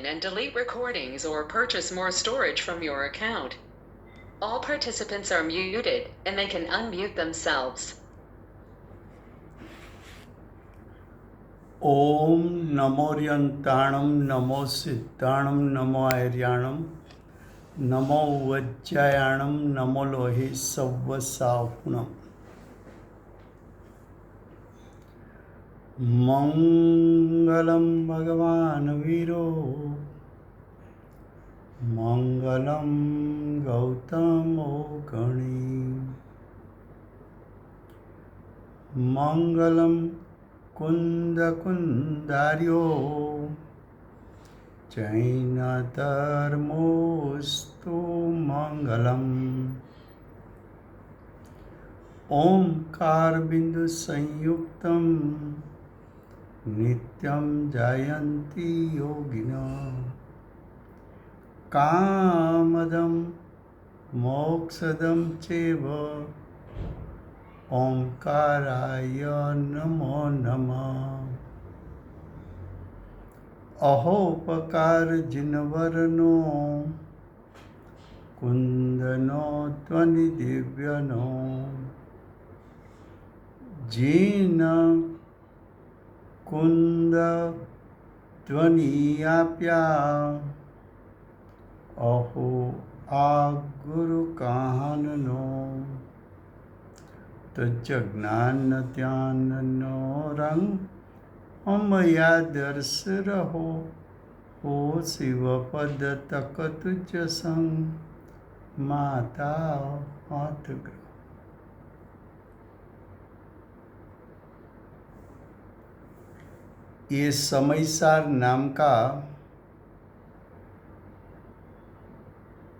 and delete recordings or purchase more storage from your account. All participants are muted and they can unmute themselves. ओम नमोर्यंताणं नमो सिद्धाणं नमो आर्याणं नमो वज्रायाणं नमो लोहे सव्वसाहुणम् मंगलम भगवान वीरो मंगलम गौतमो गणी मंगलम कुंद कुंदार्यो जैन धर्मोस्तु मंगलम ओंकार बिंदु संयुक्तम नित्यं जयन्ति योगिनः कामदं मोक्षदं चैव ओंकाराय नमो नमः अहोपकार जिनवरनो कुंदनो ध्वनि दिव्यनो जीन कुंद ध्वनियाप्या अहो आ गुरु काहननो तज ज्ञान ध्यान नो रंग अमया दर्श रहो हो शिव पद तक तुझ संग माता हाथ ग्रह। ये समयसार नाम का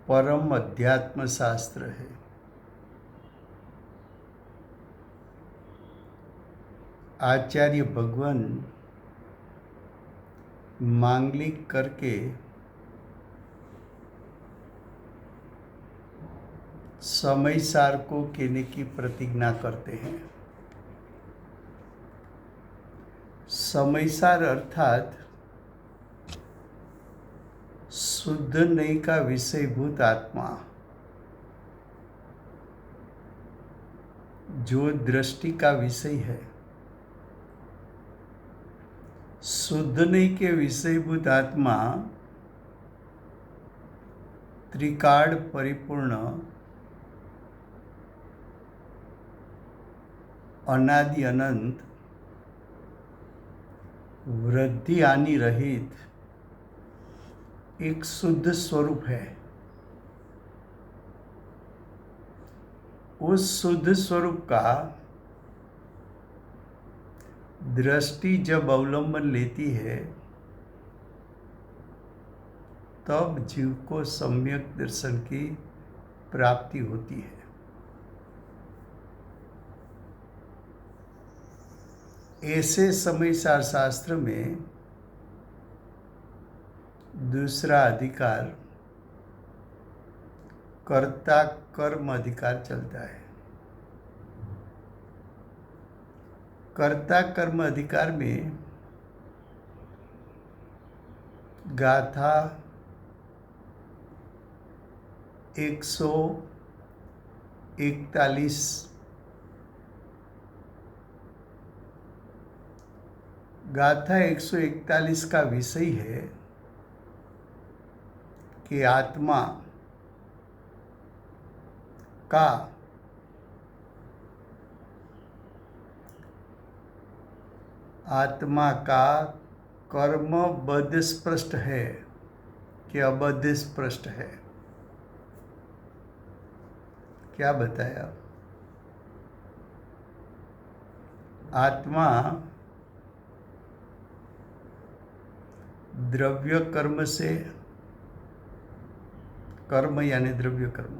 परम अध्यात्म शास्त्र है। आचार्य भगवान मांगलिक करके समयसार को कहने की प्रतिज्ञा करते हैं। समयसार अर्थात शुद्ध नहीं का विषयभूत आत्मा, जो दृष्टि का विषय है। शुद्ध नहीं के विषयभूत आत्मा त्रिकाल परिपूर्ण अनादि अनंत वृद्धि हानि रहित एक शुद्ध स्वरूप है। उस शुद्ध स्वरूप का दृष्टि जब अवलंबन लेती है तब जीव को सम्यक दर्शन की प्राप्ति होती है। ऐसे समयसार शास्त्र में दूसरा अधिकार कर्ता कर्म अधिकार चलता है। कर्ता कर्म अधिकार में गाथा 141 गाथा 141 का विषय है कि आत्मा का कर्म बद्ध स्पष्ट है कि अबद्ध स्पष्ट है। क्या बताया? आत्मा द्रव्य कर्म से, कर्म यानी द्रव्य कर्म,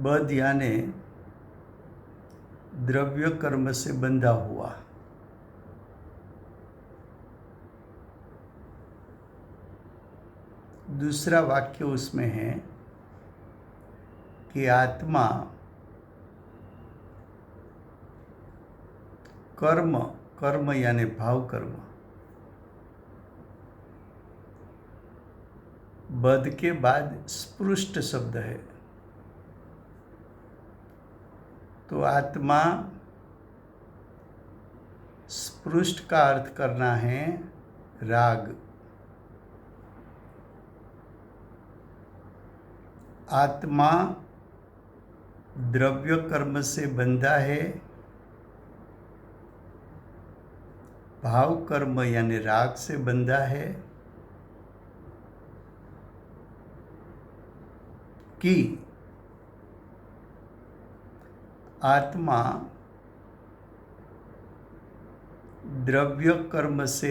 बद्ध यानी द्रव्य कर्म से बंधा हुआ। दूसरा वाक्य उसमें है कि आत्मा कर्म, कर्म यानी भाव कर्म, बद के बाद स्पृष्ट शब्द है, तो आत्मा स्पृष्ट का अर्थ करना है राग। आत्मा द्रव्य कर्म से बंधा है, भाव कर्म यानी राग से बंधा है, कि आत्मा द्रव्य कर्म से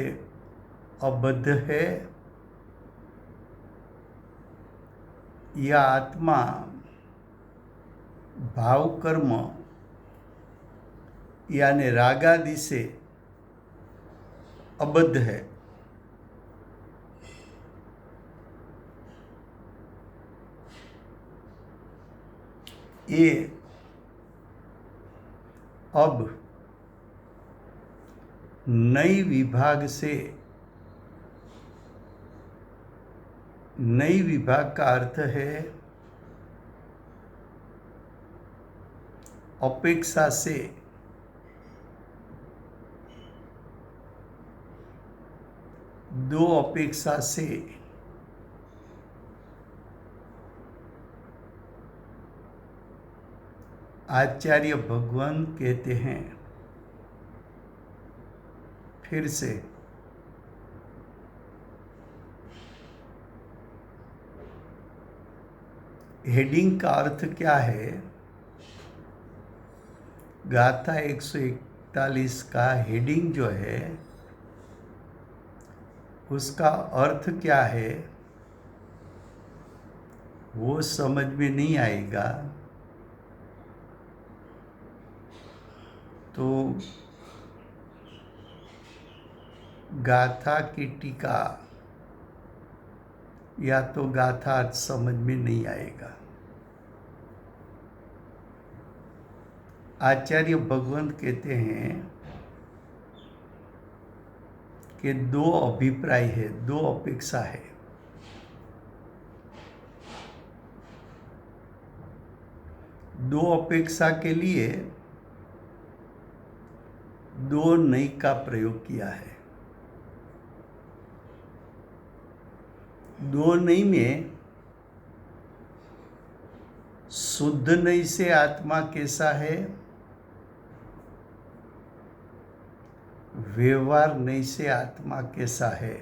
अबद्ध है, या आत्मा भाव कर्म यानी रागादि से अबद्ध है। ये अब नई विभाग से, नई विभाग का अर्थ है अपेक्षा से, दो अपेक्षा से आचार्य भगवान कहते हैं, फिर से हेडिंग का अर्थ क्या है? गाथा 141 का हेडिंग जो है उसका अर्थ क्या है वो समझ में नहीं आएगा, तो गाथा की टीका या तो गाथा समझ में नहीं आएगा। आचार्य भगवंत कहते हैं कि दो अभिप्राय है, दो अपेक्षा है। दो अपेक्षा के लिए दो नई का प्रयोग किया है। दो नई में शुद्ध नई से आत्मा कैसा है, व्यवहार नई से आत्मा कैसा है।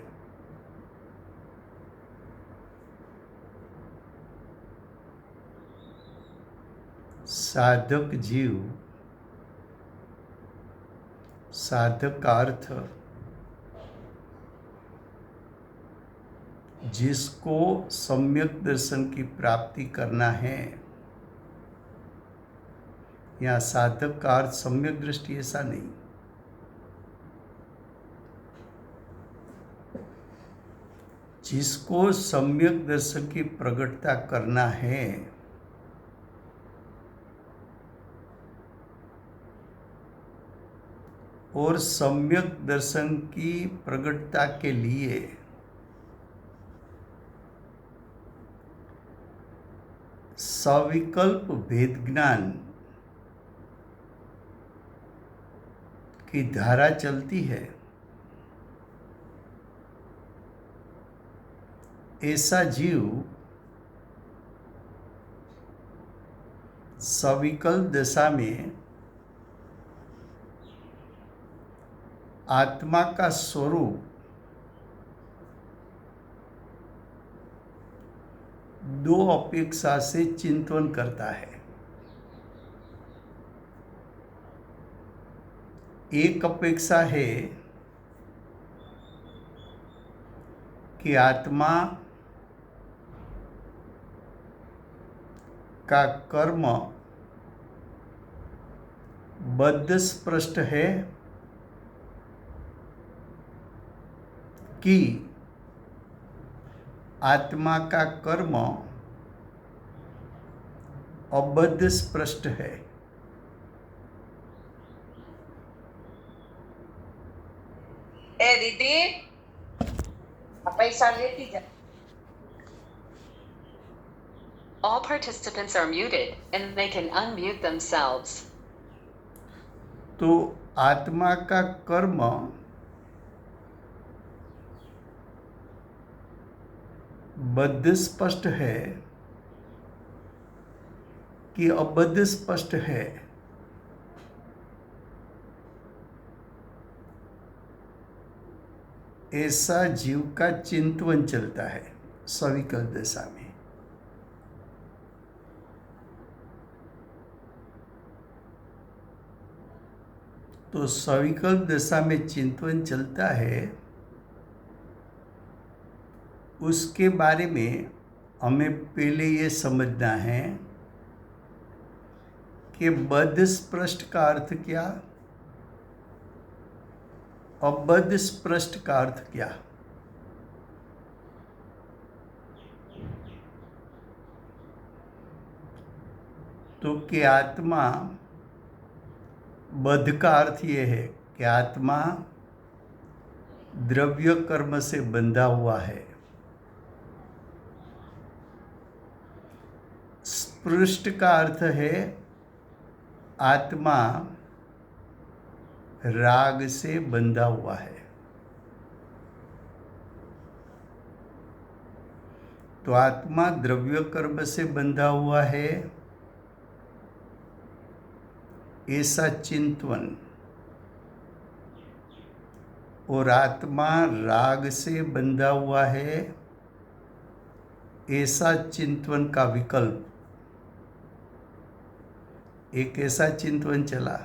साधक जीव, साधक का अर्थ जिसको सम्यक दर्शन की प्राप्ति करना है, यहाँ साधक का अर्थ सम्यक दृष्टि ऐसा नहीं, जिसको सम्यक दर्शन की प्रकटता करना है और सम्यक दर्शन की प्रकटता के लिए सविकल्प भेद ज्ञान की धारा चलती है, ऐसा जीव सविकल्प दशा में आत्मा का स्वरूप दो अपेक्षा से चिंतन करता है। एक अपेक्षा है कि आत्मा का कर्म बद्ध स्पष्ट है कि आत्मा का कर्म अबद्ध स्पष्ट है। એ દીદી આ પૈસા લેતી જા. All participants are muted and they can unmute themselves. तो आत्मा का कर्म बद्ध स्पष्ट है कि अबद्ध स्पष्ट है? ऐसा जीव का चिंतन चलता है सविकल्प दशा में। तो सविकल्प दशा में चिंतन चलता है, उसके बारे में हमें पहले ये समझना है कि बद्ध स्पष्ट का अर्थ क्या, अबद्ध स्पष्ट का अर्थ क्या। तो कि आत्मा, बद्ध का अर्थ ये है कि आत्मा द्रव्य कर्म से बंधा हुआ है। स्पृष्ट का अर्थ है आत्मा राग से बंधा हुआ है। तो आत्मा द्रव्य कर्म से बंधा हुआ है, ऐसा चिंतन, और आत्मा राग से बंधा हुआ है, ऐसा चिंतन का विकल्प। एक ऐसा चिंतन चला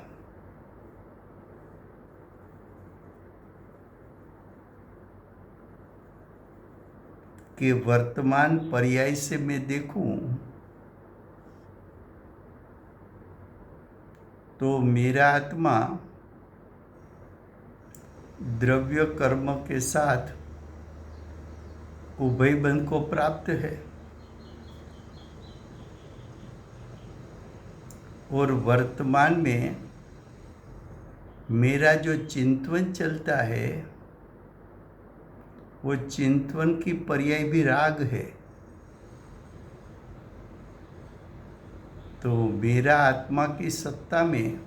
कि वर्तमान पर्याय से मैं देखूं तो मेरा आत्मा द्रव्य कर्म के साथ उभय बंध को प्राप्त है, और वर्तमान में मेरा जो चिंतन चलता है वो चिंतन की पर्याय भी राग है। तो मेरा आत्मा की सत्ता में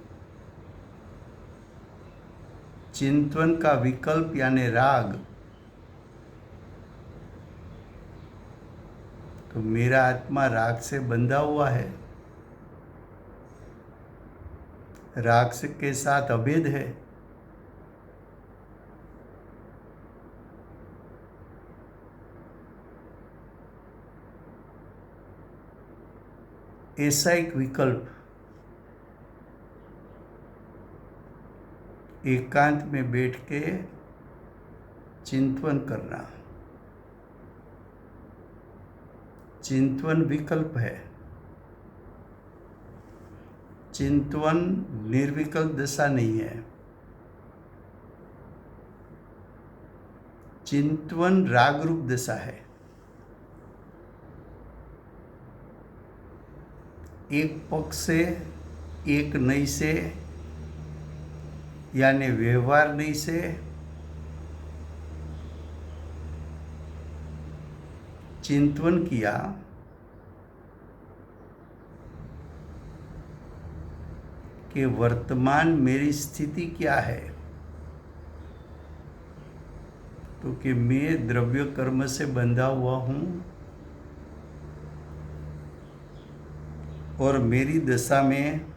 चिंतन का विकल्प यानी राग, तो मेरा आत्मा राग से बंधा हुआ है, राग से के साथ अभेद है। ऐसा एक विकल्प एकांत में बैठ के चिंतन करना, चिंतन विकल्प है। चिंतन निर्विकल्प दशा नहीं है। चिंतन राग रूप दशा है। एक पक्ष से, एक नई से, यानी व्यवहार नहीं से चिंतन किया कि वर्तमान मेरी स्थिति क्या है, तो कि मैं द्रव्य कर्म से बंधा हुआ हूं और मेरी दशा में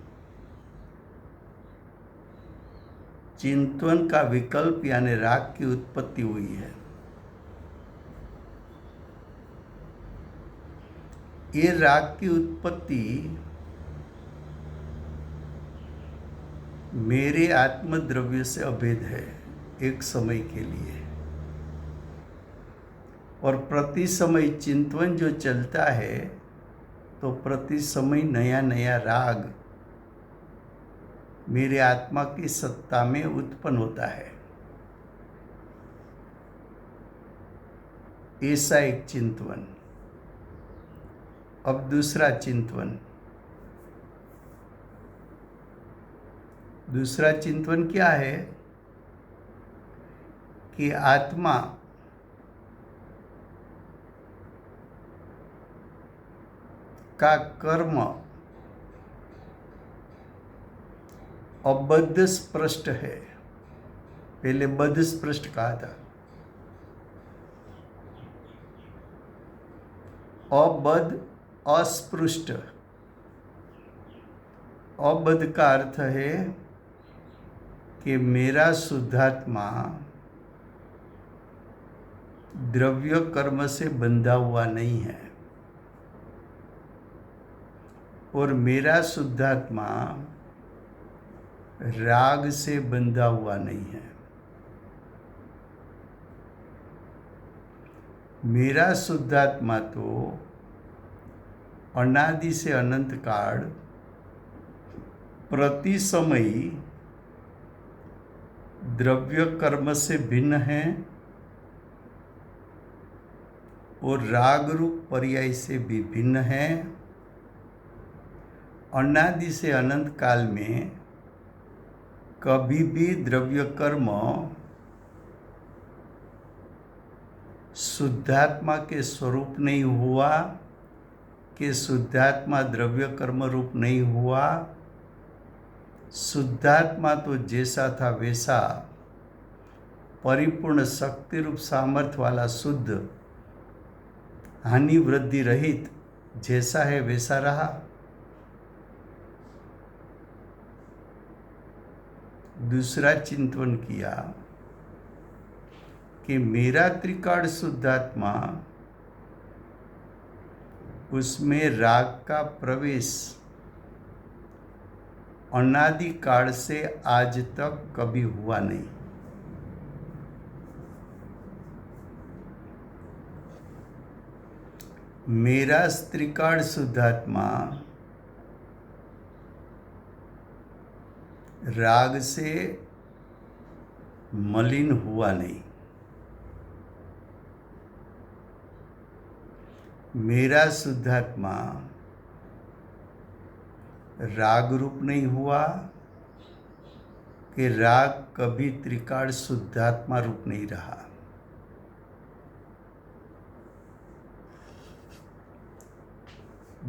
चिंतन का विकल्प यानी राग की उत्पत्ति हुई है। ये राग की उत्पत्ति मेरे आत्मद्रव्य से अभेद है एक समय के लिए, और प्रति समय चिंतन जो चलता है तो प्रति समय नया नया राग मेरे आत्मा की सत्ता में उत्पन्न होता है। ऐसा एक चिंतन। अब दूसरा चिंतन, दूसरा चिंतन क्या है कि आत्मा का कर्म अबद्ध स्पृष्ट है। पहले बद्ध स्पृष्ट कहा था, अबद्ध अस्पृष्ट। अबद्ध का अर्थ है कि मेरा शुद्धात्मा द्रव्य कर्म से बंधा हुआ नहीं है और मेरा शुद्धात्मा राग से बंधा हुआ नहीं है। मेरा शुद्धात्मा तो अनादि से अनंत काल प्रति समय द्रव्य कर्म से भिन्न है और राग रूप पर्याय से भी भिन्न है। अनादि से अनंत काल में कभी भी द्रव्य कर्म शुद्धात्मा के स्वरूप नहीं हुआ कि शुद्धात्मा द्रव्य कर्म रूप नहीं हुआ। शुद्धात्मा तो जैसा था वैसा परिपूर्ण शक्ति रूप सामर्थ्य वाला शुद्ध हानि वृद्धि रहित जैसा है वैसा रहा। दूसरा चिंतन किया कि मेरा त्रिकाल शुद्धात्मा, उसमें राग का प्रवेश अनादि काल से आज तक कभी हुआ नहीं। मेरा त्रिकाल शुद्धात्मा राग से मलिन हुआ नहीं। मेरा शुद्धात्मा राग रूप नहीं हुआ कि राग कभी त्रिकाल शुद्धात्मा रूप नहीं रहा।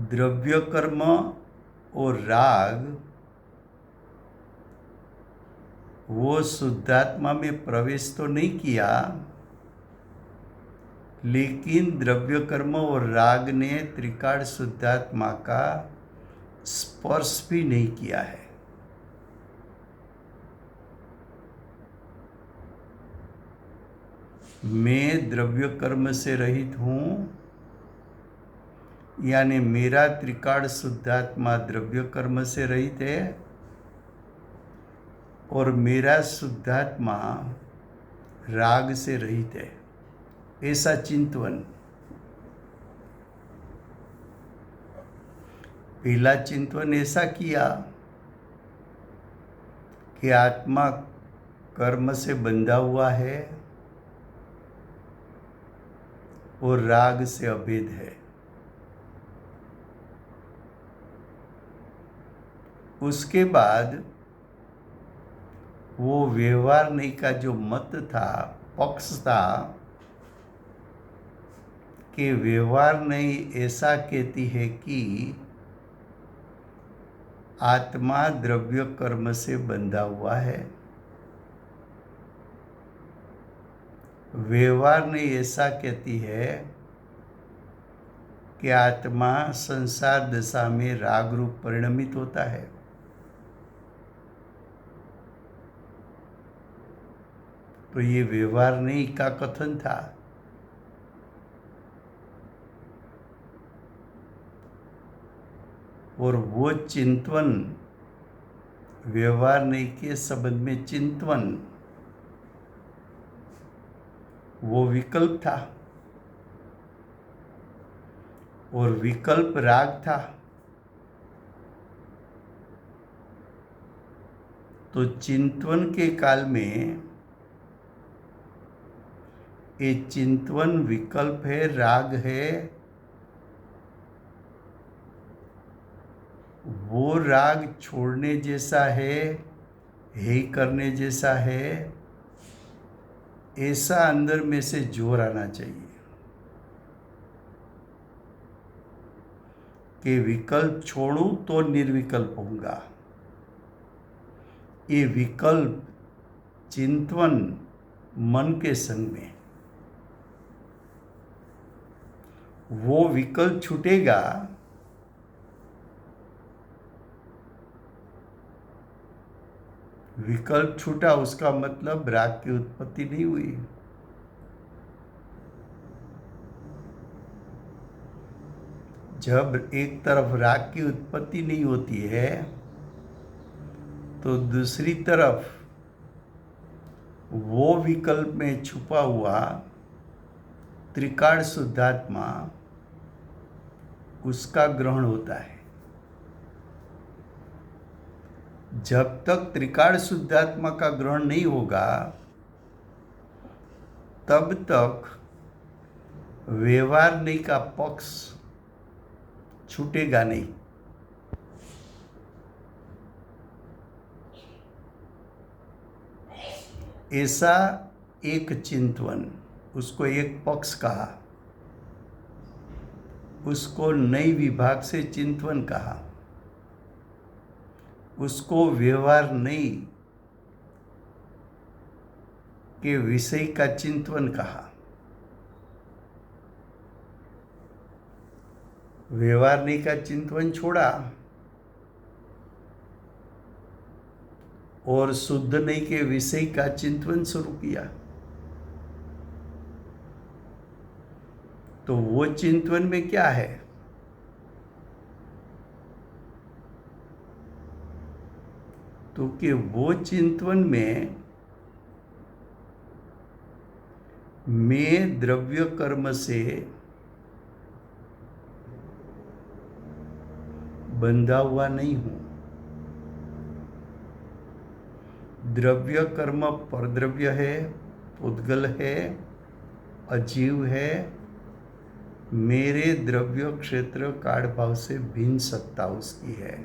द्रव्य कर्म और राग वो शुद्धात्मा में प्रवेश तो नहीं किया, लेकिन द्रव्य कर्म और राग ने त्रिकाल शुद्धात्मा का स्पर्श भी नहीं किया है। मैं द्रव्य कर्म से रहित हूँ, यानी मेरा त्रिकाल शुद्धात्मा द्रव्य कर्म से रहित है और मेरा शुद्धात्मा राग से रहित है। ऐसा चिंतन। पहला चिंतन ऐसा किया कि आत्मा कर्म से बंधा हुआ है और राग से अभेद है। उसके बाद वो व्यवहार नहीं का जो मत था, पक्ष था कि व्यवहार नहीं ऐसा कहती है कि आत्मा द्रव्य कर्म से बंधा हुआ है। व्यवहार नहीं ऐसा कहती है कि आत्मा संसार दशा में राग रूप परिणमित होता है। तो ये व्यवहार नहीं का कथन था। और वो चिंतन व्यवहार नहीं के संबंध में चिंतन वो विकल्प था और विकल्प राग था। तो चिंतन के काल में ये चिंतन विकल्प है, राग है। वो राग छोड़ने जैसा है ही करने जैसा है, ऐसा अंदर में से जोर आना चाहिए कि विकल्प छोड़ूं तो निर्विकल्प होऊंगा। ये विकल्प चिंतन मन के संग में, वो विकल्प छूटेगा विकल्प छूटा उसका मतलब राग की उत्पत्ति नहीं हुई। जब एक तरफ राग की उत्पत्ति नहीं होती है तो दूसरी तरफ वो विकल्प में छुपा हुआ त्रिकाल शुद्धात्मा उसका ग्रहण होता है। जब तक त्रिकाल शुद्धात्मा का ग्रहण नहीं होगा तब तक व्यवहार नहीं का पक्ष छूटेगा नहीं। ऐसा एक चिंतन, उसको एक पक्ष कहा, उसको नई विभाग से चिंतन कहा, उसको व्यवहार नहीं के विषय का चिंतन कहा। व्यवहार नहीं का चिंतन छोड़ा और शुद्ध नहीं के विषय का चिंतन शुरू किया तो वो चिंतन में क्या है? तो कि वो चिंतन में मैं द्रव्य कर्म से बंधा हुआ नहीं हूं। द्रव्य कर्म परद्रव्य है, उद्गल है, अजीव है, मेरे द्रव्य क्षेत्र काल भाव से भिन्न सत्ता उसकी है।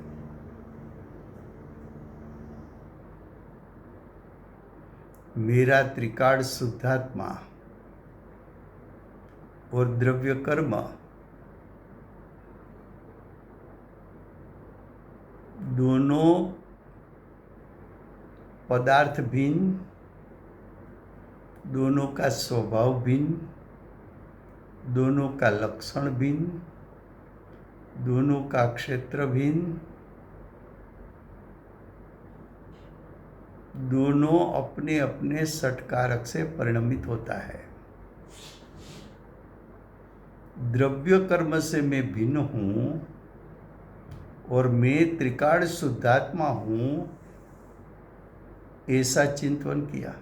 मेरा त्रिकाल शुद्धात्मा और द्रव्य कर्म दोनों पदार्थ भिन्न, दोनों का स्वभाव भिन्न, दोनों का लक्षण भिन्न, दोनों का क्षेत्र भिन्न, दोनों अपने अपने षटकारक से परिणमित होता है। द्रव्य कर्म से मैं भिन्न हूं और मैं त्रिकाल शुद्धात्मा हूं, ऐसा चिंतन किया।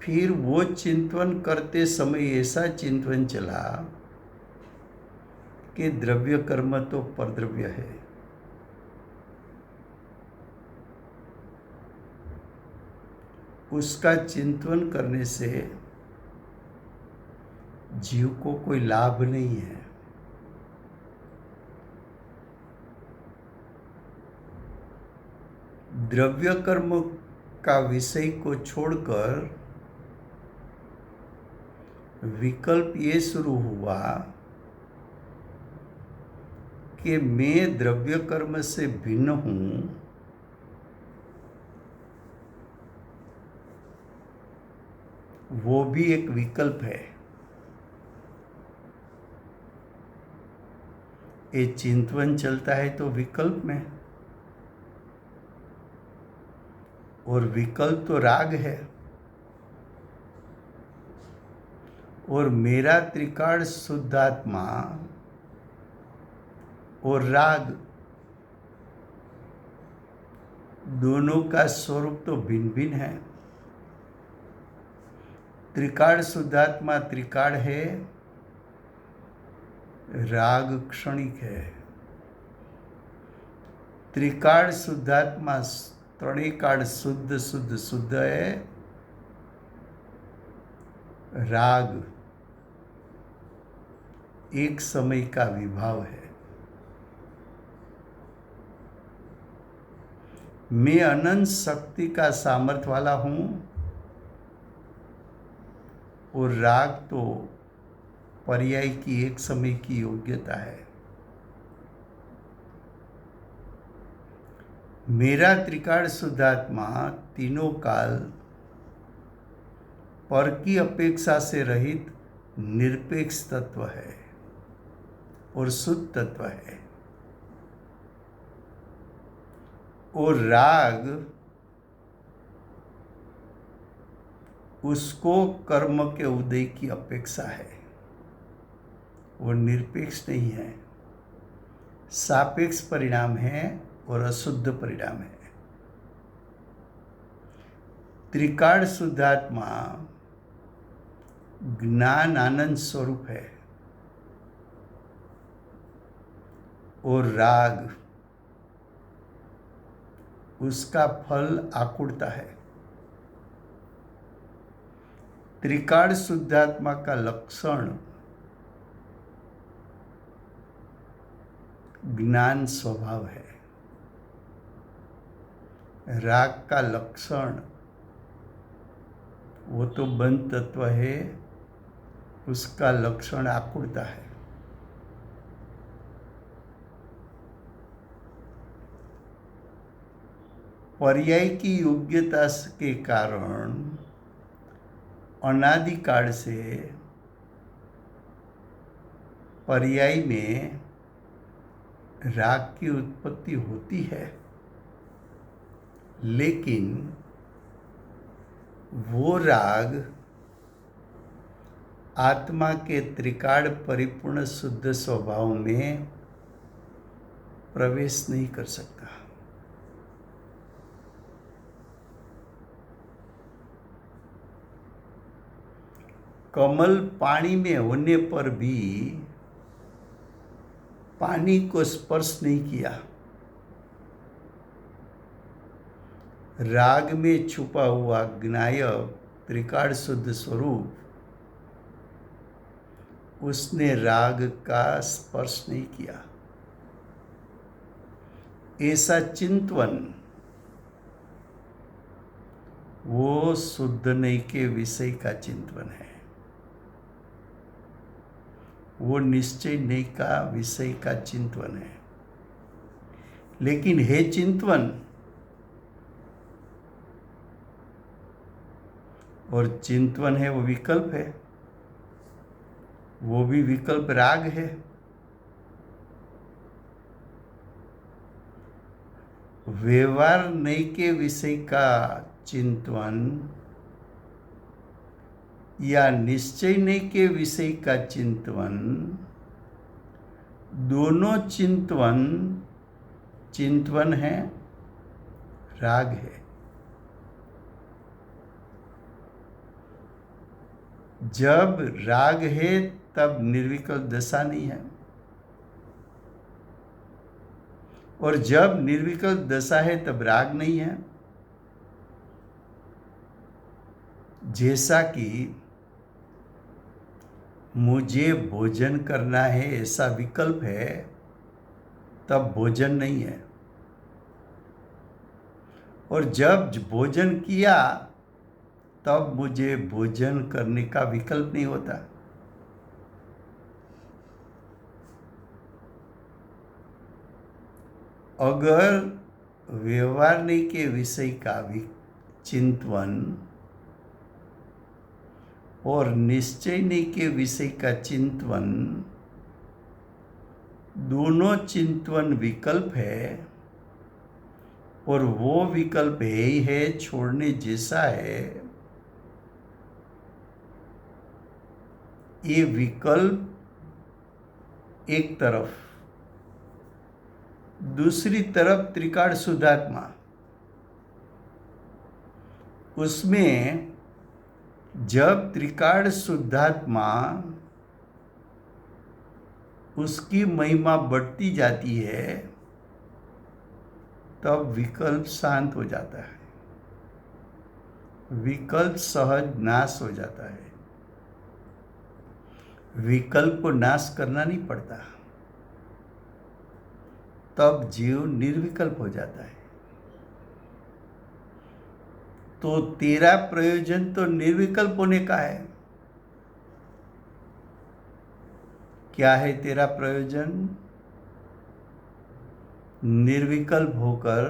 फिर वो चिंतन करते समय ऐसा चिंतन चला कि द्रव्य कर्म तो परद्रव्य है, उसका चिंतन करने से जीव को कोई लाभ नहीं है। द्रव्य कर्म का विषय को छोड़कर विकल्प ये शुरू हुआ कि मैं द्रव्य कर्म से भिन्न हूं, वो भी एक विकल्प है। ये चिंतन चलता है तो विकल्प में, और विकल्प तो राग है, और मेरा त्रिकाल शुद्धात्मा और राग दोनों का स्वरूप तो भिन्न भिन्न है। त्रिकाल शुद्धात्मा त्रिकाल है, राग क्षणिक है। त्रिकाल शुद्धात्मा त्रणिकाल शुद्ध शुद्ध शुद्ध है, राग एक समय का विभाव है। मैं अनंत शक्ति का सामर्थ्य वाला हूँ और राग तो पर्याय की एक समय की योग्यता है। मेरा त्रिकाल शुद्धात्मा तीनों काल पर की अपेक्षा से रहित निरपेक्ष तत्व है और शुद्ध तत्व है। और राग उसको कर्म के उदय की अपेक्षा है, वो निरपेक्ष नहीं है, सापेक्ष परिणाम है और अशुद्ध परिणाम है। त्रिकाल शुद्धात्मा ज्ञान आनंद स्वरूप है और राग उसका फल आकुलता है। त्रिकाल शुद्धात्मा का लक्षण ज्ञान स्वभाव है, राग का लक्षण वो तो बंध तत्व है, उसका लक्षण आकुलता है। पर्याय की योग्यता के कारण अनादिकाल से पर्याय में राग की उत्पत्ति होती है, लेकिन वो राग आत्मा के त्रिकाल परिपूर्ण शुद्ध स्वभाव में प्रवेश नहीं कर सकता। कमल पानी में होने पर भी पानी को स्पर्श नहीं किया। राग में छुपा हुआ ज्ञायक त्रिकाल शुद्ध स्वरूप उसने राग का स्पर्श नहीं किया। ऐसा चिंतवन वो शुद्ध नहीं के विषय का चिंतवन है, वो निश्चय नहीं का विषय का चिंतवन है। लेकिन है चिंतवन, और चिंतवन है वो विकल्प है, वो भी विकल्प राग है। व्यवहार नहीं के विषय का चिंतवन या निश्चय नहीं के विषय का चिंतवन, दोनों चिंतवन है, राग है। जब राग है तब निर्विकल्प दशा नहीं है, और जब निर्विकल्प दशा है तब राग नहीं है। जैसा कि मुझे भोजन करना है ऐसा विकल्प है, तब भोजन नहीं है, और जब भोजन किया तब मुझे भोजन करने का विकल्प नहीं होता। अगर व्यवहार नहीं के विषय का चिंतवन और निश्चय नहीं के विषय का चिंतवन, दोनों चिंतवन विकल्प है, और वो विकल्प है ही है, छोड़ने जैसा है। ये विकल्प एक तरफ, दूसरी तरफ त्रिकाल शुद्धात्मा, उसमें जब त्रिकाल शुद्धात्मा उसकी महिमा बढ़ती जाती है तब विकल्प शांत हो जाता है, विकल्प सहज नाश हो जाता है। विकल्प को नाश करना नहीं पड़ता, तब जीव निर्विकल्प हो जाता है। तो तेरा प्रयोजन तो निर्विकल्प होने का है। क्या है तेरा प्रयोजन? निर्विकल्प होकर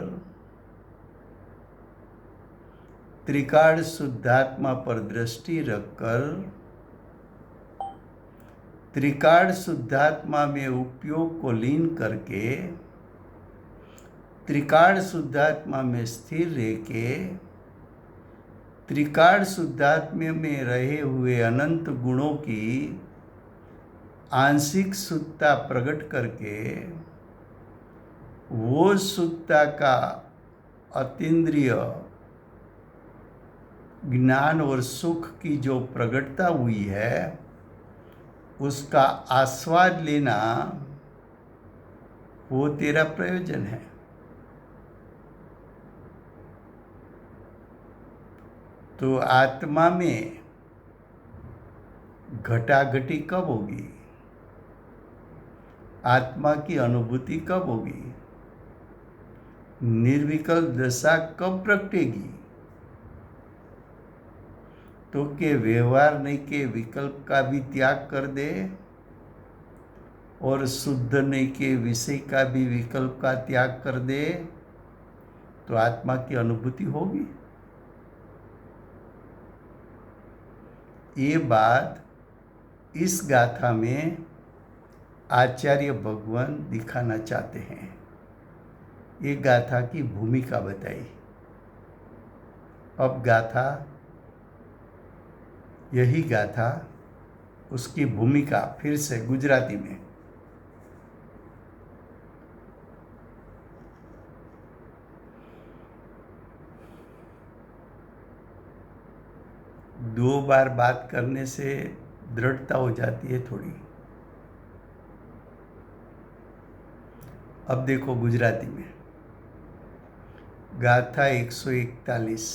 त्रिकाल शुद्धात्मा पर दृष्टि रखकर त्रिकाल शुद्धात्मा में उपयोग को लीन करके त्रिकाल शुद्धात्मा में स्थिर रह के त्रिकाल शुद्धात्मा में रहे हुए अनंत गुणों की आंशिक शुद्धता प्रकट करके वो शुद्धता का अतीन्द्रिय ज्ञान और सुख की जो प्रकटता हुई है उसका आस्वाद लेना, वो तेरा प्रयोजन है। तो आत्मा में घटाघटी कब होगी? आत्मा की अनुभूति कब होगी? निर्विकल्प दशा कब प्रगटेगी? तो के व्यवहार नहीं के विकल्प का भी त्याग कर दे और शुद्ध नहीं के विषय का भी विकल्प का त्याग कर दे तो आत्मा की अनुभूति होगी। ये बात इस गाथा में आचार्य भगवान दिखाना चाहते हैं। ये गाथा की भूमिका बताई। अब गाथा, यही गाथा, उसकी भूमिका फिर से गुजराती में। दो बार बात करने से दृढ़ता हो जाती है थोड़ी। अब देखो गुजराती में गाथा 141।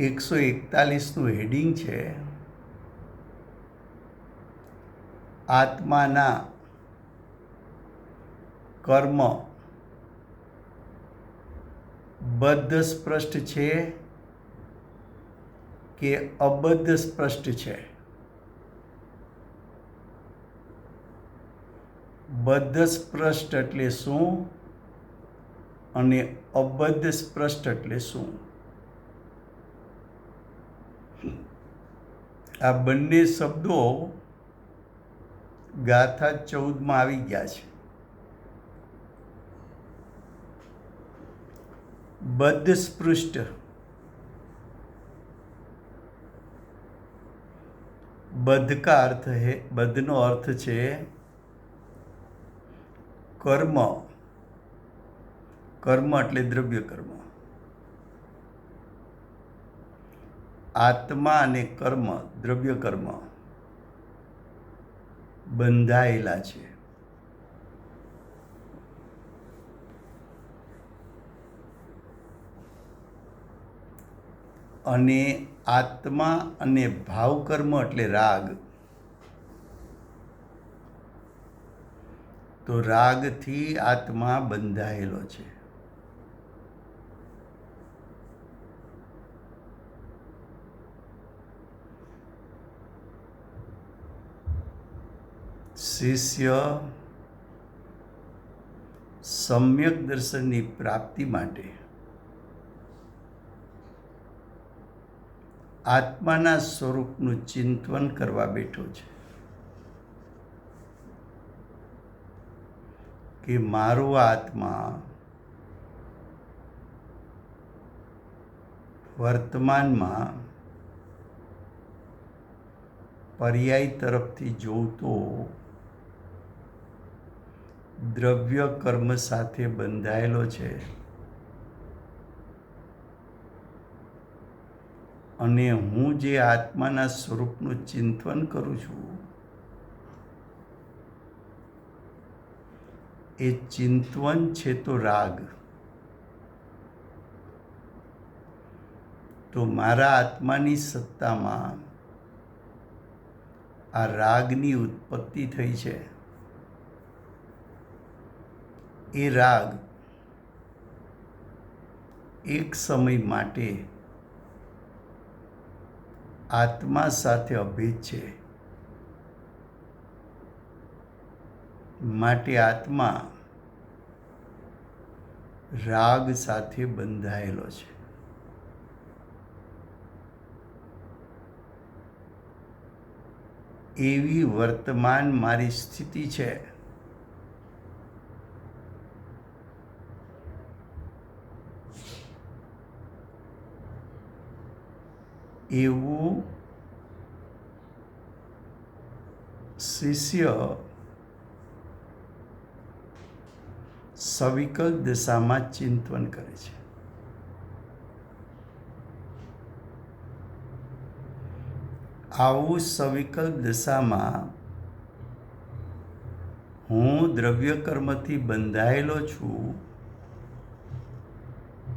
એકસો એકતાલીસનું હેડિંગ છે આત્માના કર્મ બદ્ધ સ્પષ્ટ છે કે અબદ્ધ સ્પષ્ટ છે? બદ્ધ સ્પષ્ટ એટલે શું અને અબદ્ધ સ્પષ્ટ એટલે શું? આ બંને શબ્દો ગાથા 14માં આવી ગયા છે। બદ્ધ સ્પૃષ્ટ, બદ્ધ का अर्थ है, બદ્ધનો अर्थ છે કર્મ। કર્મ એટલે દ્રવ્ય કર્મ। આત્મા અને કર્મ, દ્રવ્ય કર્મ બંધાયેલા છે। અને આત્મા અને ભાવ કર્મ એટલે રાગ। તો રાગથી આત્મા બંધાયેલો છે। શિષ્ય સમ્યક દર્શનની પ્રાપ્તિ માટે આત્માના સ્વરૂપનું ચિંતન કરવા બેઠો છે કે મારો આત્મા વર્તમાનમાં પર્યાય તરફથી જોતો દ્રવ્ય કર્મ સાથે બંધાયેલો છે અને હું જે આત્માના સ્વરૂપનું ચિંતન કરું છું એ ચિંતન છે તો રાગ। તો મારા આત્માની સત્તામાં આ રાગની ઉત્પત્તિ થઈ છે એ રાગ એક સમય માટે આત્મા સાથે અભેદ છે, માટે આત્મા રાગ સાથે બંધાયેલો છે. એવી વર્તમાન મારી સ્થિતિ છે. એવું શિષ્ય સવિકલ્પ દશામાં ચિંતન કરે છે. આવું સવિકલ્પ દશામાં હું દ્રવ્ય કર્મથી બંધાયેલો છું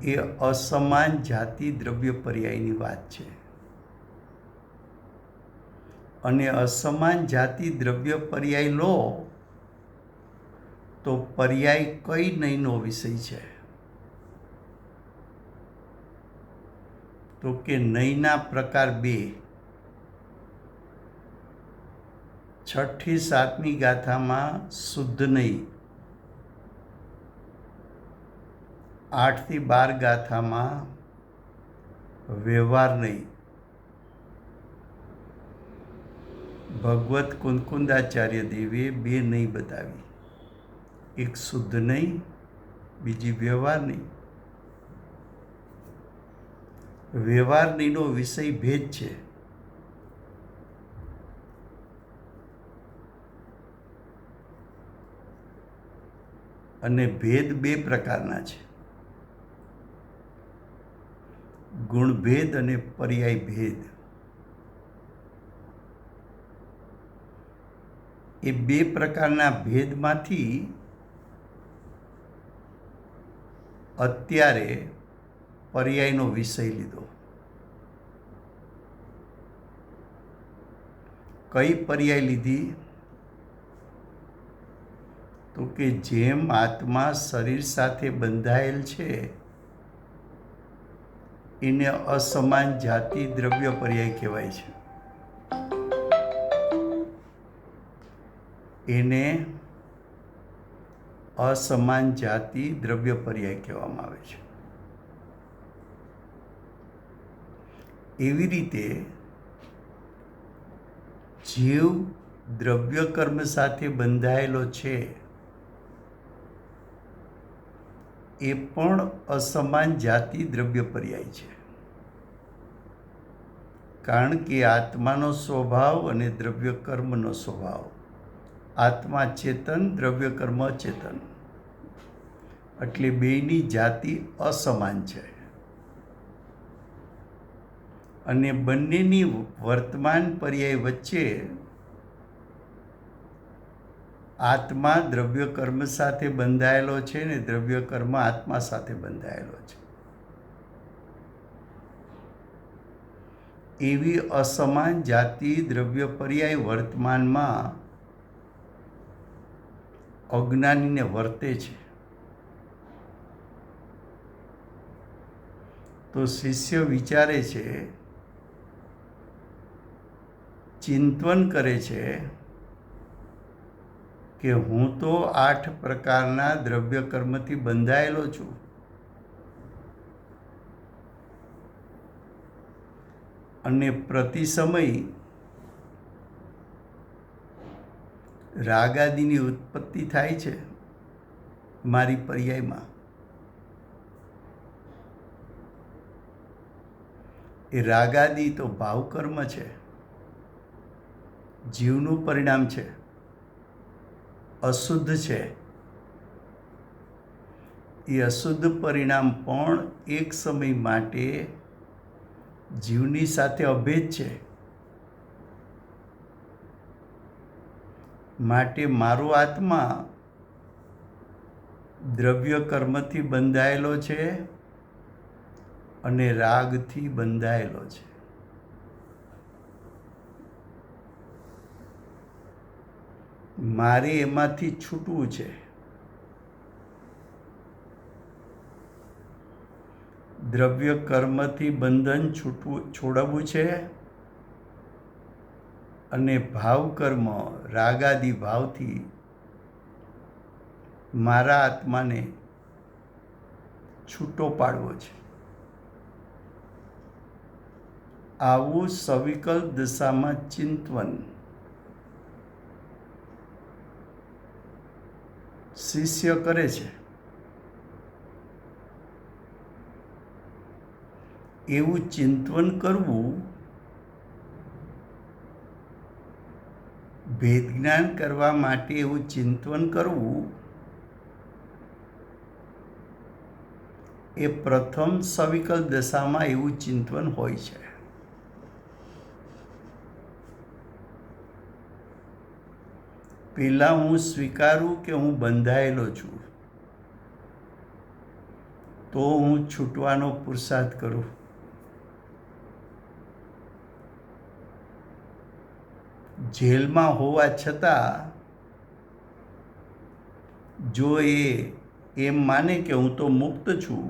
એ અસમાન જાતિ દ્રવ્ય પર્યાયની વાત છે. અને અસમાન જાતિ દ્રવ્ય પર્યાય લો તો પર્યાય કઈ નહીંનો વિષય છે? તો કે નહીંના પ્રકાર બે. 6 થી 7મી ગાથામાં શુદ્ધ નહીં, 8 થી 12 ગાથામાં વ્યવહાર નહીં. ભગવત કુંકુંદાચાર્ય દેવે બે નહીં બતાવી, એક શુદ્ધ નહીં, બીજી વ્યવહાર નહીં. વ્યવહાર નહીંનો વિષય ભેદ છે. અને ભેદ બે પ્રકારના છે, ગુણભેદ અને પર્યાય ભેદ. એ બે પ્રકારના ભેદમાંથી અત્યારે પર્યાયનો વિષય લીધો. કઈ પર્યાય લીધી? તો કે જેમ આત્મા શરીર સાથે બંધાયેલ છે એને અસમાન જાતિ દ્રવ્ય પર્યાય કહેવાય છે. એને અસમાન જાતિ દ્રવ્ય પર્યાય કહેવામાં આવે છે. એવી રીતે જીવ દ્રવ્ય કર્મ સાથે બંધાયેલો છે એ પણ અસમાન જાતિ દ્રવ્ય પર્યાય છે. કારણ કે આત્માનો સ્વભાવ અને દ્રવ્ય કર્મનો સ્વભાવ, આત્મા ચેતન, દ્રવ્ય કર્મ અચેતન, એટલે બેયની જાતિ અસમાન છે. અને બંનેની વર્તમાન પર્યાય વચ્ચે આત્મા દ્રવ્ય કર્મ સાથે બંધાયેલો છે ને દ્રવ્ય કર્મ આત્મા સાથે બંધાયેલો છે. એવી અસમાન જાતિ દ્રવ્ય પર્યાય વર્તમાનમાં અજ્ઞાનીને વર્તે છે. તો શિષ્ય વિચારે છે, ચિંતન કરે છે કે હું તો 8 પ્રકારના દ્રવ્ય કર્મથી બંધાયેલો છું. અને પ્રતિ સમય રાગાદિની ઉત્પત્તિ થાય છે મારી પર્યાયમાં. એ રાગાદિ તો ભાવકર્મ છે, જીવનું પરિણામ છે, અશુદ્ધ છે. એ અશુદ્ધ પરિણામ પણ એક સમય માટે જીવની સાથે અભેદ છે. માટે મારો આત્મા દ્રવ્ય કર્મથી બંધાયેલો છે અને રાગથી બંધાયેલો છે. મારે એમાંથી છૂટવું છે. દ્રવ્ય કર્મથી બંધન છોડવું છે અને ભાવ કર્મ રાગાદિ ભાવથી મારા આત્માને છૂટો પાડવો છે. આવું સવિકલ્પ દશામાં ચિંતન શિષ્ય કરે છે. એવું ચિંતન કરવું ભેદ જ્ઞાન કરવા માટે એવું ચિંતન કરવું એ પ્રથમ સવિકલ્પ દશામાં એવું ચિંતન હોય છે. પહેલાં હું સ્વીકારું કે હું બંધાયેલો છું, તો હું છૂટવાનો પુરુષાર્થ કરું. જેલમાં હોવા છતાં જો એ એમ માને કે હું તો મુક્ત છું,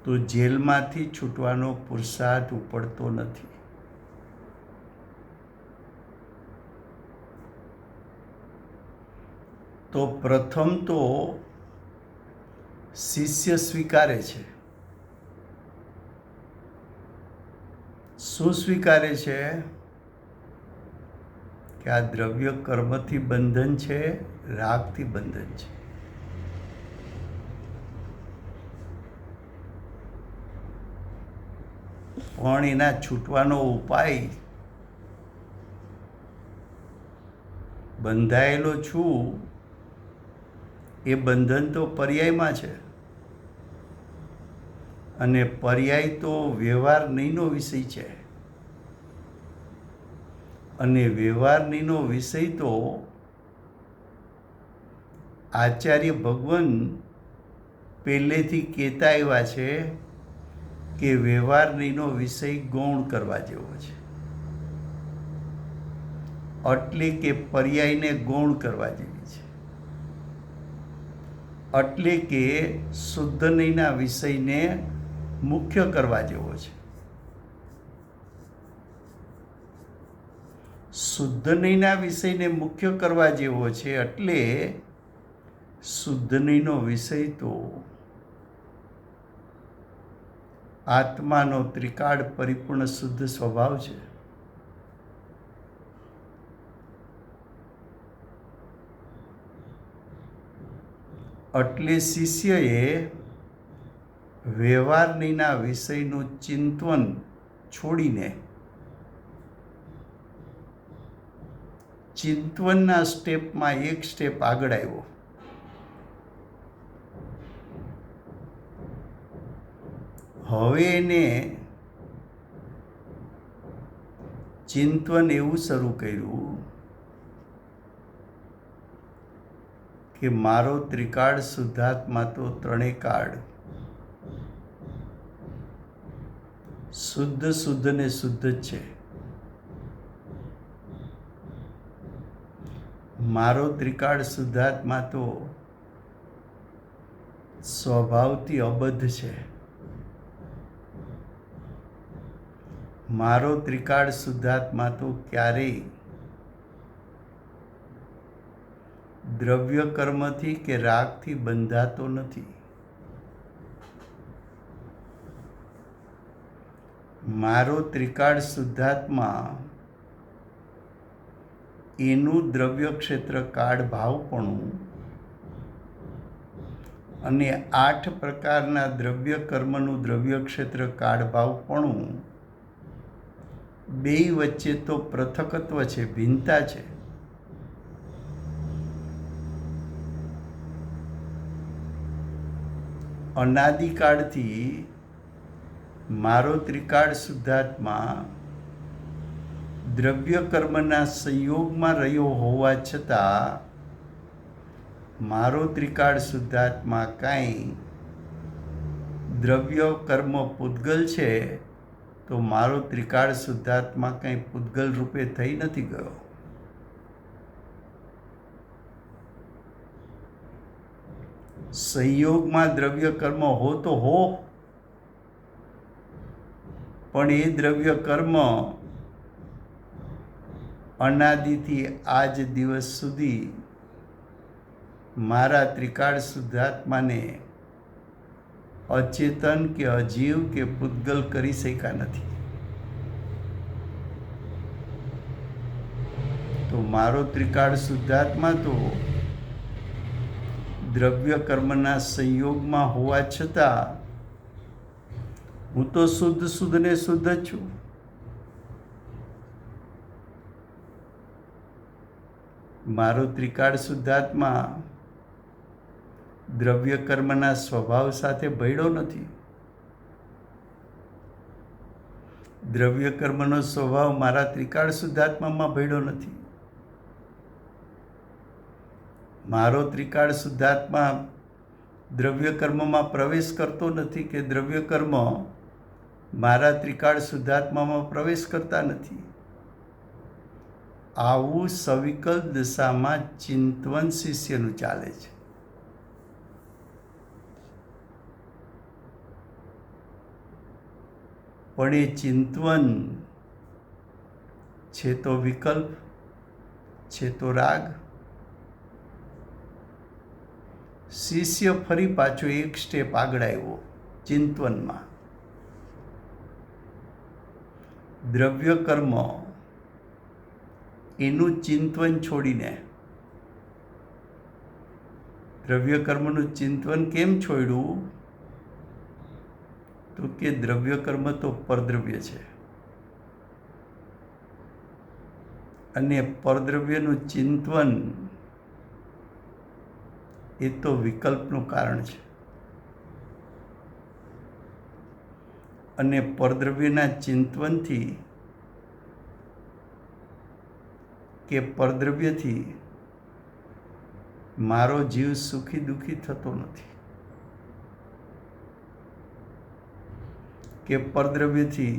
તો જેલમાંથી છૂટવાનો પુરુષાર્થ ઉપડતો નથી. તો પ્રથમ તો શિષ્ય સ્વીકારે છે. શું સ્વીકારે છે? કે આ દ્રવ્ય કર્મથી બંધન છે, રાગથી બંધન છે. પણ એના છૂટવાનો ઉપાય બંધાયેલો છું એ બંધન તો પર્યાયમાં છે, અને પર્યાય તો વ્યવહાર નહીંનો વિષય છે, અને વ્યવહાર નહીંનો વિષય તો આચાર્ય ભગવાન પહેલેથી કહેતા આવ્યા છે કે વ્યવહાર નહીંનો વિષય ગૌણ કરવા જેવો છે. એટલે કે પર્યાયને ગૌણ કરવા જેવી છે. એટલે કે શુદ્ધ નહીંના વિષયને મુખ્ય કરવા જેવો છે. શુદ્ધ નહીંના વિષયને મુખ્ય કરવા જેવો છે. એટલે શુદ્ધ નહીંનો વિષય તો આત્માનો ત્રિકાળ પરિપૂર્ણ શુદ્ધ સ્વભાવ છે. એટલે શિષ્યએ વ્યવહાર નહીંના વિષયનું ચિંતન છોડીને ચિંતનના સ્ટેપમાં એક સ્ટેપ આગળ આવ્યો. હવે એને ચિંતન એવું શરૂ કર્યું કે મારો ત્રિકાળ શુદ્ધાત્મા તો ત્રણેય કાળ શુદ્ધ શુદ્ધ ને શુદ્ધ જ છે. મારો ત્રિકાળ શુદ્ધાત્મા તો સ્વભાવથી અબદ્ધ છે. મારો ત્રિકાળ શુદ્ધાત્મા તો ક્યારેય દ્રવ્ય કર્મથી કે રાગથી બંધાતો નથી. મારો ત્રિકાળ શુદ્ધાત્મા એનું દ્રવ્ય ક્ષેત્ર કાળ ભાવપણું અને 8 પ્રકારના દ્રવ્ય કર્મનું દ્રવ્ય ક્ષેત્ર કાળ ભાવપણું બેય વચ્ચે તો પૃથકત્વ છે, ભિન્નતા છે. અનાદિકાળથી મારો ત્રિકાળ શુદ્ધાત્મા દ્રવ્ય કર્મના સંયોગમાં રહ્યો હોવા છતાં મારો ત્રિકાળ શુદ્ધાત્મા કાંઈ દ્રવ્ય કર્મ પૂતગલ છે, તો મારો ત્રિકાળ શુદ્ધાત્મા કંઈ પૂતગલ રૂપે થઈ નથી ગયો. સંયોગમાં દ્રવ્ય કર્મ હો તો હો, પણ એ દ્રવ્ય કર્મ અનાદિથી આજ દિવસ સુધી મારા ત્રિકાળ શુદ્ધાત્માને અચેતન કે અજીવ કે પૂતગલ કરી શક્યા નથી. તો મારો ત્રિકાળ શુદ્ધાત્મા તો દ્રવ્ય કર્મના સંયોગમાં હોવા છતાં હું તો શુદ્ધ ને શુદ્ધ જ છું. મારો ત્રિકાળ શુદ્ધાત્મા દ્રવ્ય કર્મના સ્વભાવ સાથે ભળ્યો નથી. દ્રવ્ય કર્મનો સ્વભાવ મારા ત્રિકાળ શુદ્ધાત્મામાં ભળ્યો નથી. મારો ત્રિકાળ શુદ્ધાત્મા દ્રવ્ય કર્મમાં પ્રવેશ કરતો નથી કે દ્રવ્ય કર્મ મારા ત્રિકાળ શુદ્ધાત્મામાં પ્રવેશ કરતા નથી. આવું સવિકલ્પ દશામાં ચિંતવન શિષ્યનું ચાલે છે. પણ એ ચિંતવન છે તો વિકલ્પ, છે તો રાગ. શિષ્ય ફરી પાછો એક સ્ટેપ આગળ આવ્યો ચિંતવનમાં. દ્રવ્ય કર્મ એનું ચિંતવન છોડીને, દ્રવ્ય કર્મનું ચિંતવન કેમ છોડ્યું? તો કે દ્રવ્ય કર્મ તો પરદ્રવ્ય છે અને પરદ્રવ્યનું ચિંતવન એ તો વિકલ્પનું કારણ છે. અને પરદ્રવ્યના ચિંતવનથી કે પરદ્રવ્યથી મારો જીવ સુખી દુઃખી થતો નથી, કે પરદ્રવ્યથી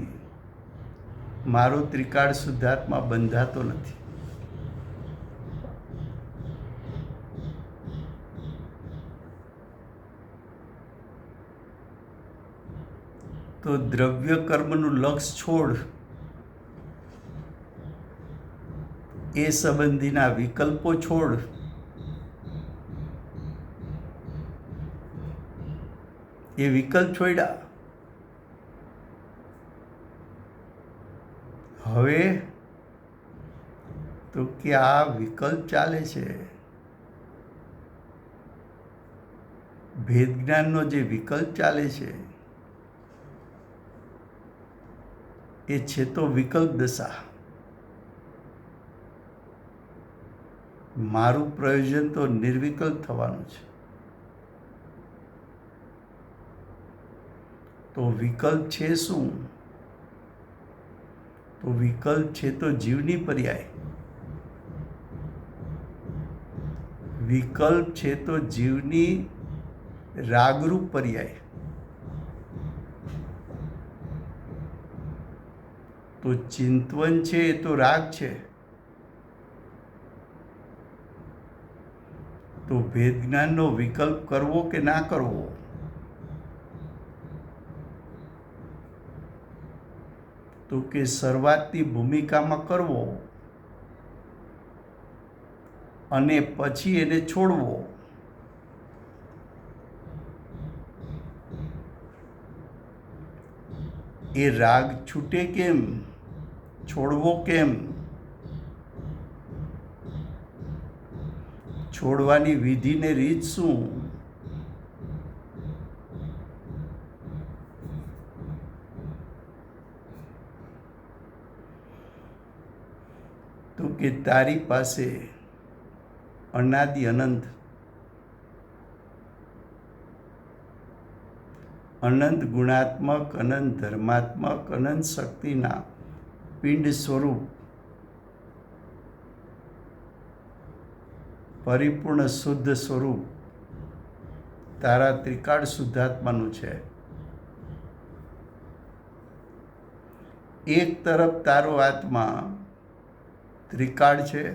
મારો ત્રિકાળ શુદ્ધાત્મા બંધાતો નથી. તો દ્રવ્ય કર્મનું લક્ષ છોડ, એ સંબંધીના વિકલ્પો છોડ, એ વિકલ્પ છોડ્યા. હવે તો કે આ વિકલ્પ ચાલે છે, ભેદ જ્ઞાનનો જે વિકલ્પ ચાલે છે એ છે તો વિકલ્પ દશા. મારું પ્રયોજન તો નિર્વિકલ્પ થવાનું છે. તો વિકલ્પ છે શું? તો વિકલ્પ છે તો જીવની પર્યાય. વિકલ્પ છે તો જીવની રાગરૂપ પર્યાય. તો ચિંતવન છે એ તો રાગ છે. તો ભેદ જ્ઞાનનો વિકલ્પ કરવો કે ના કરવો, તો કે શરૂઆતની ભૂમિકામાં કરવો અને પછી એને છોડવો. એ રાગ છૂટે કેમ? છોડવો કેમ? છોડવાની વિધિ ને રીત શું? તો કે તારી પાસે અનાદિ અનંત અનંત ગુણાત્મક, અનંત ધર્માત્મક, અનંત શક્તિના પિંડ સ્વરૂપ પરિપૂર્ણ શુદ્ધ સ્વરૂપ તારા ત્રિકાળ શુદ્ધાત્માનું છે. એક તરફ તારો આત્મા ત્રિકાળ છે,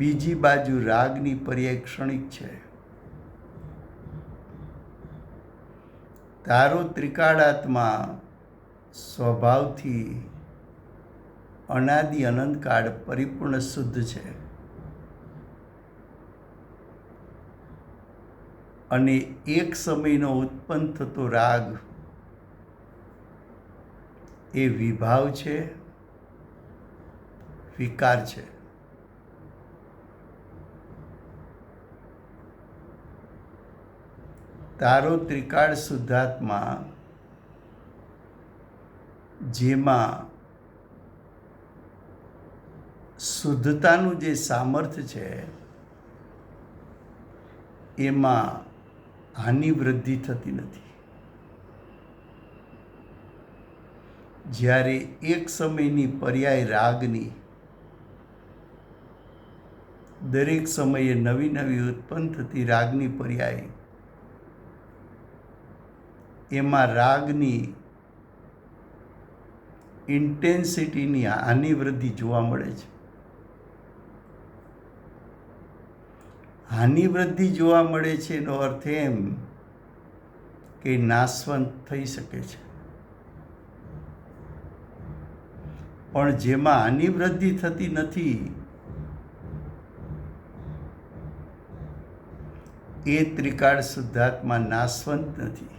બીજી બાજુ રાગની પર્યાય ક્ષણિક છે. તારો ત્રિકાળાત્મા સ્વભાવથી અનાદિ અનંતકાળ પરિપૂર્ણ શુદ્ધ છે અને એક સમયનો ઉત્પન્ન થતો રાગ એ વિભાવ છે, વિકાર છે. તારો ત્રિકાળ શુદ્ધાત્મા જેમાં શુદ્ધતાનું જે સામર્થ્ય છે એમાં હાનિ વૃદ્ધિ થતી નથી. જ્યારે એક સમયની પર્યાય રાગની દરેક સમયે નવી નવી ઉત્પન્ન થતી રાગની પર્યાય એમાં રાગની ઇન્ટેન્સિટીની હાનિ વૃદ્ધિ જોવા મળે છે. હાનિ વૃદ્ધિ જોવા મળે છે એનો અર્થ એમ કે નાશવંત થઈ શકે છે. પણ જેમાં હાનિ વૃદ્ધિ થતી નથી એ ત્રિકાળ શુદ્ધાત્મા નાશવંત નથી.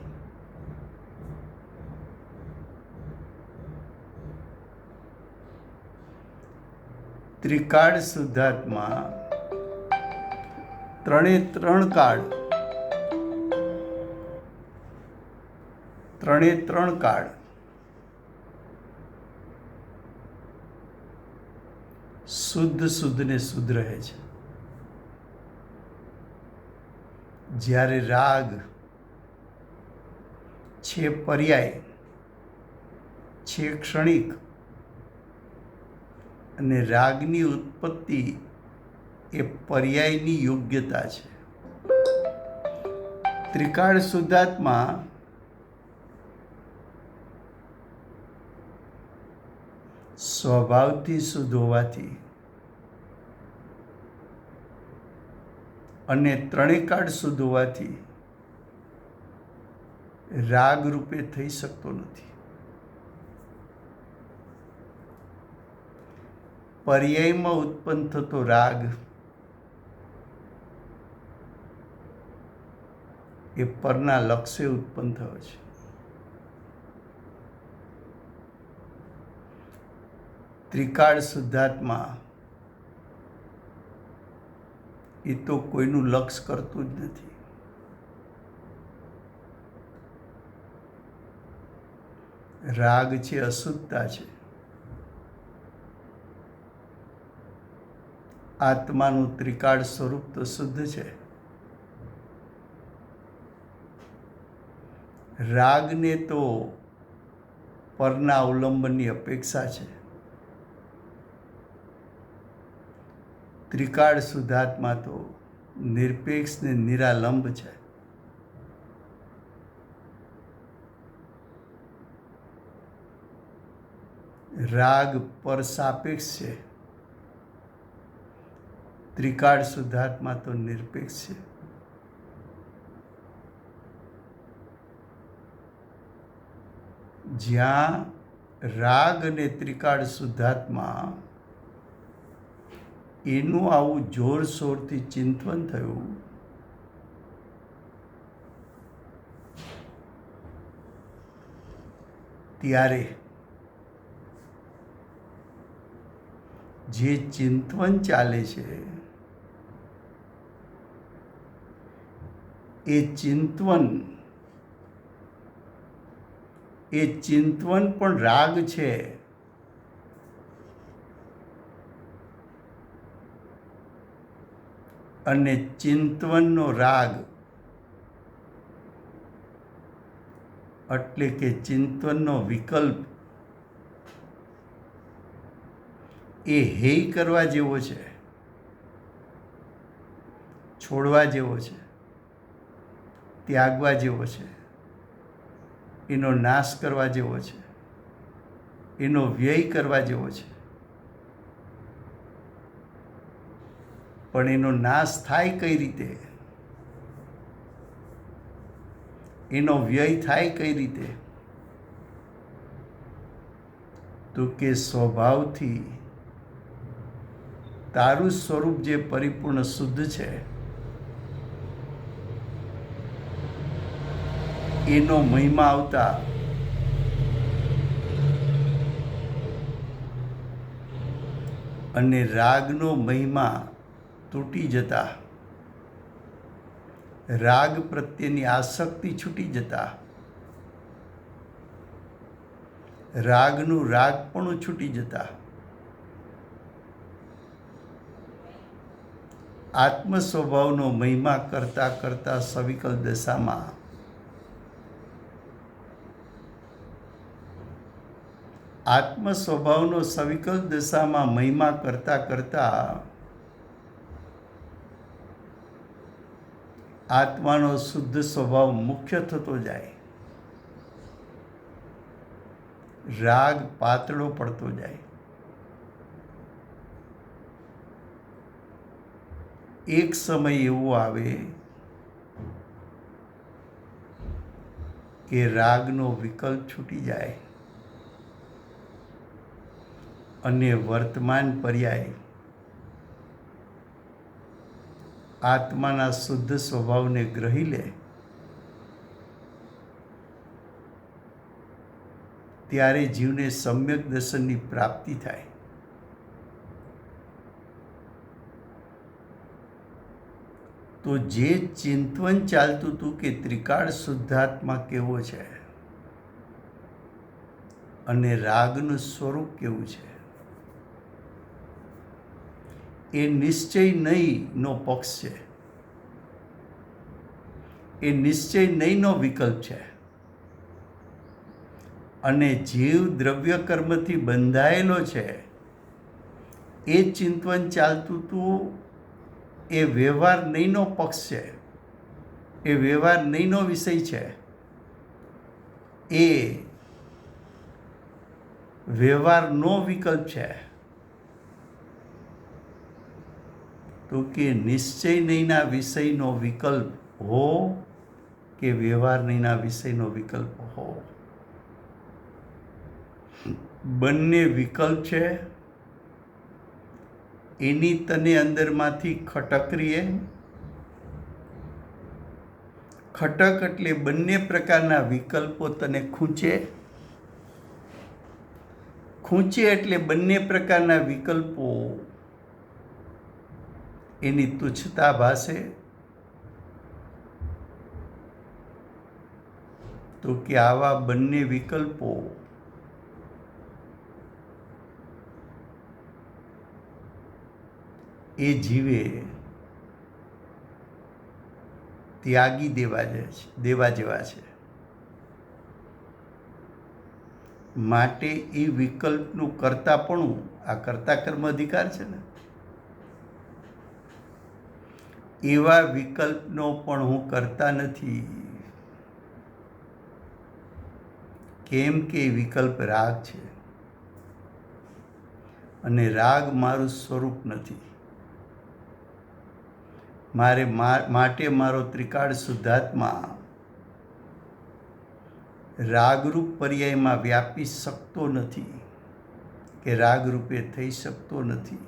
ત્રિકાળ શુદ્ધાત્મા ત્રણે ત્રણ કાળ શુદ્ધ ને શુદ્ધ રહે છે. જ્યારે રાગ છે પર્યાય, છે ક્ષણિક અને રાગની ઉત્પત્તિ એ પર્યાયની યોગ્યતા છે. ત્રિકાળ શુદ્ધાત્મા સ્વભાવથી શુદ્ધ હોવાથી અને ત્રણેય કાળ શુદ્ધ હોવાથી રાગ રૂપે થઈ શકતો નથી. પર્યાયમાં ઉત્પન્ન થતો રાગ એ પરના લક્ષ્ય ઉત્પન્ન થયો છે. ત્રિકાળ શુદ્ધાત્મા એ તો કોઈનું લક્ષ્ય કરતું જ નથી. રાગ છે અશુદ્ધતા છે. આત્માનું ત્રિકાળ સ્વરૂપ તો શુદ્ધ છે. રાગને તો પરના અવલંબનની અપેક્ષા છે. ત્રિકાળ શુદ્ધાત્મા તો નિરપેક્ષ ને નિરાલંબ છે. રાગ પર સાપેક્ષ છે, ત્રિકાળ શુદ્ધાત્મા તો નિરપેક્ષ છે. જ્યાં રાગ અને ત્રિકાળ શુદ્ધાત્મા એનું આવું જોરશોરથી ચિંતન થયું ત્યારે જે ચિંતન ચાલે છે એ ચિંતન પણ રાગ છે. અને ચિંતનનો રાગ એટલે કે ચિંતનનો વિકલ્પ એ હેય કરવા જેવો છે, છોડવા જેવો છે, ત્યાગવા જેવો છે, એનો નાશ કરવા જેવો છે, એનો વ્યય કરવા જેવો છે. પણ એનો નાશ થાય કઈ રીતે, એનો વ્યય થાય કઈ રીતે? તો કે સ્વભાવથી તારું સ્વરૂપ જે પરિપૂર્ણ શુદ્ધ છે એનો મહિમા આવતા અને રાગનો મહિમા તૂટી જતા, રાગ પ્રત્યેની આસક્તિ છૂટી જતા, રાગનું રાગપણું છૂટી જતા આત્મ સ્વભાવનો મહિમા કરતા કરતા સવિકલ દશામાં આત્મ સ્વભાવનો સવિકલ દશામાં મહિમા કરતા કરતા આત્માનો શુદ્ધ સ્વભાવ મુખ્ય થતો જાય, રાગ પાતળો પડતો જાય. એક સમય એવો આવે કે રાગનો વિકલ્પ છૂટી જાય અને વર્તમાન પર્યાય આત્માના શુદ્ધ સ્વભાવને ગ્રહી લે, ત્યારે જીવને સમ્યક દર્શનની પ્રાપ્તિ થાય. તો જે ચિંતવન ચાલતું હતું કે ત્રિકાળ શુદ્ધાત્મા કેવો છે અને રાગનું સ્વરૂપ કેવું છે, એ નિશ્ચય નહીંનો પક્ષ છે, એ નિશ્ચય નહીંનો વિકલ્પ છે. અને જીવ દ્રવ્ય કર્મથી બંધાયેલો છે, એ ચિંતવન ચાલતું હતું, એ વ્યવહાર નહીંનો પક્ષ છે, એ વ્યવહાર નહીંનો વિષય છે, એ વ્યવહારનો વિકલ્પ છે. તો કે નિશ્ચય નહીંના વિષયનો વિકલ્પ હો કે વ્યવહાર નહીંના વિષયનો વિકલ્પ હો, બંને વિકલ્પ છે. એની તને અંદરમાંથી ખટક રહીએ. ખટક એટલે બંને પ્રકારના વિકલ્પો તને ખૂંચે. ખૂંચે એટલે બંને પ્રકારના વિકલ્પો એની તુચ્છતા ભાસે. તો કે આવા બંને વિકલ્પો એ જીવે ત્યાગી દેવા જેવા છે. માટે એ વિકલ્પનું કર્તાપણું, આ કર્તા કર્મ અધિકાર છે ને, એવા વિકલ્પનો પણ હું કરતા નથી. કેમ કે વિકલ્પ રાગ છે અને રાગ મારું સ્વરૂપ નથી. માટે મારો ત્રિકાળ શુદ્ધાત્મા રાગરૂપ પર્યાયમાં વ્યાપી શકતો નથી કે રાગરૂપે થઈ શકતો નથી.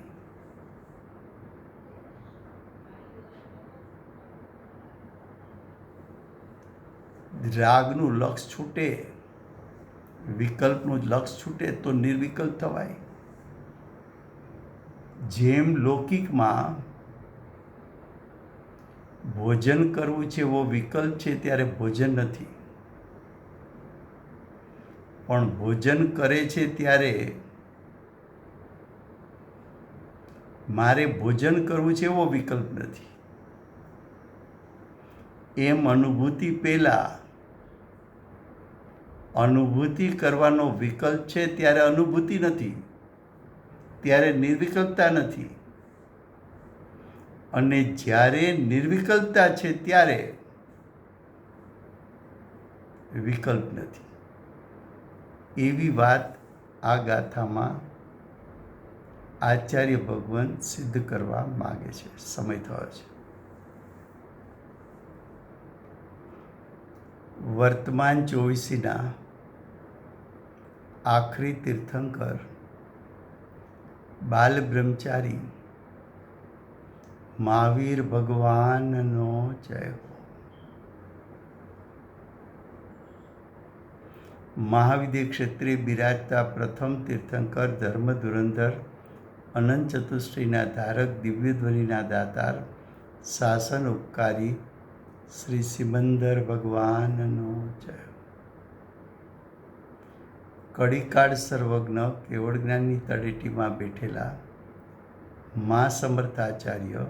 રાગનું લક્ષ છૂટે, વિકલ્પનું લક્ષ છૂટે તો નિર્વિકલ્પ થવાય. જેમ લૌકિકમાં ભોજન કરવું છે એવો વિકલ્પ છે ત્યારે ભોજન નથી, પણ ભોજન કરે છે ત્યારે મારે ભોજન કરવું છે એવો વિકલ્પ નથી. એમ અનુભૂતિ પહેલા અનુભૂતિ કરવાનો વિકલ્પ છે ત્યારે અનુભૂતિ નથી, ત્યારે નિર્વિકલ્પતા નથી. અને જ્યારે નિર્વિકલ્પતા છે ત્યારે વિકલ્પ નથી. એવી વાત આ ગાથામાં આચાર્ય ભગવાન સિદ્ધ કરવા માગે છે. સમય થયો છે. વર્તમાન 24ના આખરી તીર્થંકર બાલ બ્રહ્મચારી મહાવીર ભગવાનનો જય હો. મહાવિદ્ય ક્ષેત્રે બિરાજતા પ્રથમ તીર્થંકર ધર્મ ધુરંધર અનંત ચતુષ્ટયના ધારક દિવ્યધ્વનિના દાતાર શાસન ઉપકારી શ્રી સિમંદર ભગવાનનો જય. કડીકાળ સર્વજ્ઞ કેવળ જ્ઞાનની તળેટીમાં બેઠેલા મા સમર્થાચાર્ય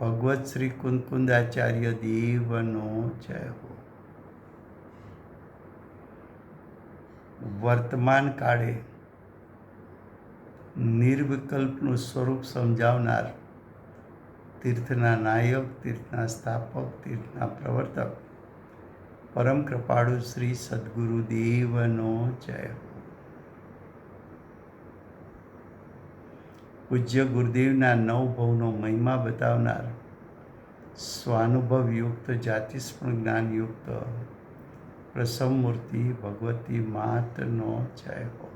ભગવત શ્રી કુંદકુંદાચાર્ય દેવનો જય હો. વર્તમાન કાળે નિર્વિકલ્પનું સ્વરૂપ સમજાવનાર તીર્થના નાયક, તીર્થના સ્થાપક, તીર્થના પ્રવર્તક પરમ કૃપાળુ શ્રી સદગુરુ દેવનો જય હો. પૂજ્ય ગુરુદેવના નવ ભવનો મહિમા બતાવનાર સ્વાનુભવ યુક્ત જાતિસ્મરણ જ્ઞાન યુક્ત પ્રસમ મૂર્તિ ભગવતી માતનો જય હો.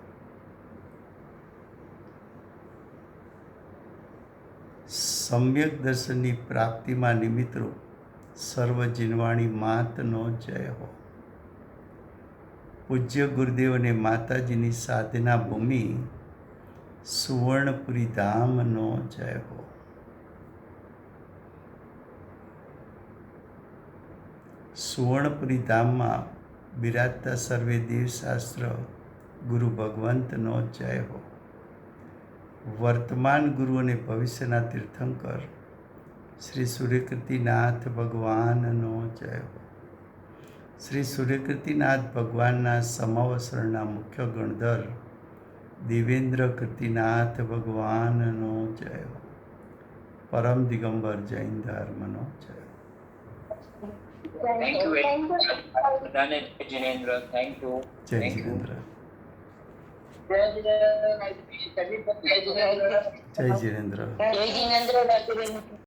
સમ્યક દર્શનની પ્રાપ્તિમાં નિમિત્તરૂપ સર્વ જીનવાણી માતનો જય હો. પૂજ્ય ગુરુદેવ અને માતાજીની સાધના ભૂમિ સુવર્ણપુરી ધામનો જય હો. સુવર્ણપુરી ધામમાં બિરાજતા સર્વે દેવશાસ્ત્ર ગુરુ ભગવંતનો જય હો. વર્તમાન ગુરુ અને ભવિષ્યના તીર્થંકર શ્રી સૂર્યકીર્તિનાથ ભગવાનનો જય હો. શ્રી સૂર્યકીર્તિનાથ ભગવાનના સમાવસરણના મુખ્ય ગણધર દેવેન્દ્ર કીર્તિનાથ ભગવાનનો જય હો. પરમ દિગંબર જૈન ધર્મનો જય હો. Thank you very much. બધાને જય જિનેન્દ્ર. Thank you. જય Thank you. જીનેન્દ્ર. જય જીનેન્દ્ર. જય જીનેન્દ્ર. જય જીનેન્દ્ર.